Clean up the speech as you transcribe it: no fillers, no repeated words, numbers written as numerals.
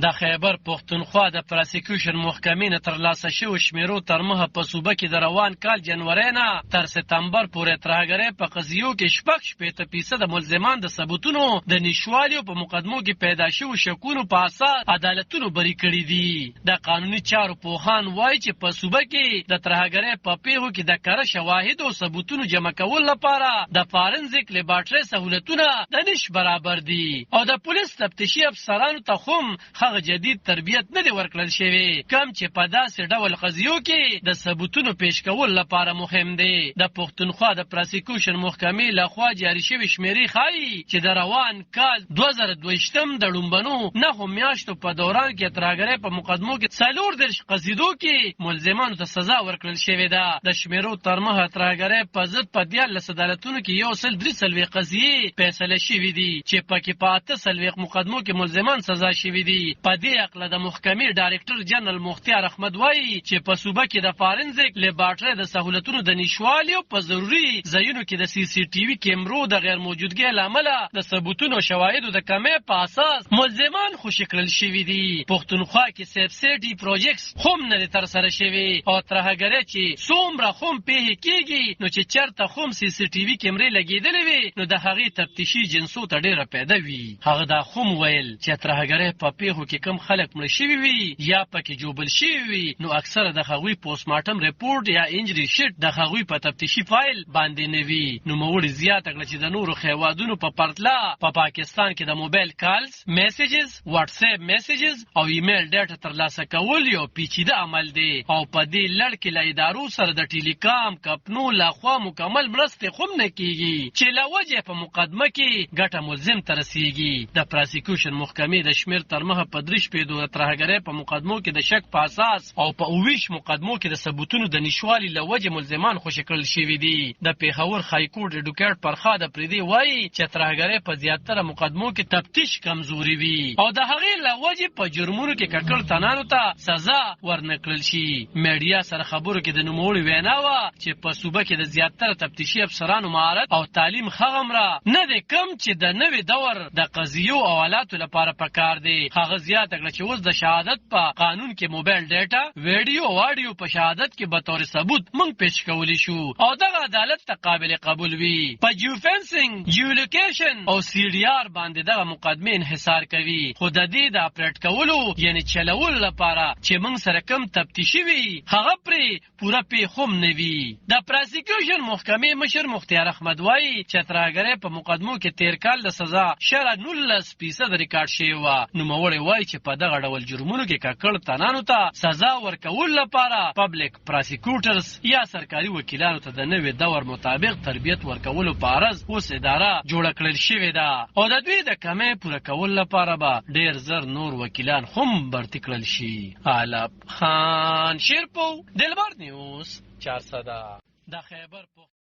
د خیبر پښتونخوا د پراسیکیوشن محکمې نه ترلاسه شویو شمیرو تر مخه په صوبه کې د روان کال جنوري نه تر سپتمبر پورې ترهګرۍ په قضیو کې 60% ملزمان د ثبوتونو د نشوالیو په مقدمو کې پیدا شویو شکونو په اساس عدالتونو بری کړي دي. د قانوني چارو پوهان وایي چې په صوبه کې د ترهګرۍ په پیښو کې د کره شواهد او ثبوتونو جمع کول لپاره د فارنزیک لیبارټري سہولتونه د نش برابر دي او د پولیس تفتیشي افسرانو ته هم هغه جدید تربیت نه دی ورکړل شوی کم چې په داسې ډول قضیو کې د ثبوتونو پیش کول لپاره مهم دی. د پښتونخوا د پراسیکیوشن محکمې لخوا جاری شوی شمیرې ښایي چې د روان کال 2022 د لومبنو 9 میاشتو په دوران کې ترهګرۍ په مقدمو کې 40 قضیو کې ملزمانو ته سزا ورکړل شوې ده. د شمیرو تر مخه ترهګرۍ په ضد په 14 عدالتونو کې 133 قضیې فیصله شوې دي چې پکې په 38 مقدمو کې ملزمان سزا شوي دي. په دې اقله د محکمې ډایرکټر جنرال مختار احمد وایي چې په صوبه کې د فارنزیک لیبارټري د سہولتونو د نشوالي او په ضروري ځایونو کې د سی سی ټي وي کیمرو د غیر موجودګۍ لامل د ثبوتونو شواهدو د کمې په اساس ملزمان خوشی کړل شوي دي. پښتونخوا کې سبسيډي پروجیکټس هم نه تر سره شوي او ترهګرۍ چې څومره هم پیښې کیږي نو چې چرته هم سی سی ټي وي کیمرې لګېدلې وي نو د هغې تفتیشي جنسو ته ډېره پیدا وي. هغه دا هم ویل چې ترهګرۍ په پیښو کې کم خلک مړه شوي وي یا پکې جوبل شوي وي نو اکثره د هغوی پوسټمارټم ریپورټ یا انجری شیټ د هغوی په تفتیشي فایل باندې نه وي. نو موړي زیاته کړه چې د نورو خیوادونو په پرتله په پاکستان کې د موبایل کالز میسیجز واتس اپ میسیجز او ایمیل ډیټا ترلاسه کول یو پیچیده عمل دی او په دې لړ کې له ادارو سره د ټیلیکام کمپنو لخوا مکمل مرستې هم نه کیږي چې له وجې په مقدمه کې ګټه ملزم ته رسیږي. د پراسیکیوشن محکمې د شمیر تر مخه په 3 د ترهګرۍ په مقدمو کې د شک په اساس او په 20 مقدمو کې د ثبوتونو د نشوالي له وجې ملزمان خوشی کړل شوي دي. د پیښور های کورټ اډوکیټ فرخاد پریدي وایي چې ترهګرۍ په زیاتره مقدمو کې تفتیش کمزوري وي او د هغې له وجې په جرمونو کې ککړ تنانو ته سزا ورنکړل شي. میډیا سره خبرو کې د نوموړي وینا وه چې په صوبه کې د زیاتره تفتیشي افسرانو مهارت او تعلیم هغمره نه دی کم چې د نوي دور د قضیو او حالاتو لپاره پکار دی. هغه زیاته کړه چې اوس د شهادت په قانون کې موبایل ډیټا ویډیو او اډیو په شهادت کې به طور ثبوت مونږ پیش کولی شو او دغه عدالت ته قابل قبول وي. په جیو فنسینګ جیو لوکیشن او سی ډي آر باندې دغه مقدمه انحصار کوي خو د دې د اپریټ کولو یعنی چلول لپاره چې مونږ سره کم تفتیشي وي هغه پرې پوره پیښوم نه وي. د پراسیکیوشن محکمې مشر مختار احمد وایي چې ترهګرۍ په مقدمو کې تیر کال د سزا شرع 19% ریکارډ شوی و. نوموړی وایي چې په دغه ډول جرمونو کې ککړ تنانو ته سزا ورکول لپاره پبلک پراسیکیوټرز یا سرکاري وکیلانو ته د نوي دور مطابق تربیت ورکولو په عرض اوس اداره جوړه کړل شوې ده او د دوی د کمې پوره کول لپاره به ډېر زر نور وکیلان هم برتي کړل شي. علب خان شیرپو دلبر نیوز 400 د خیبر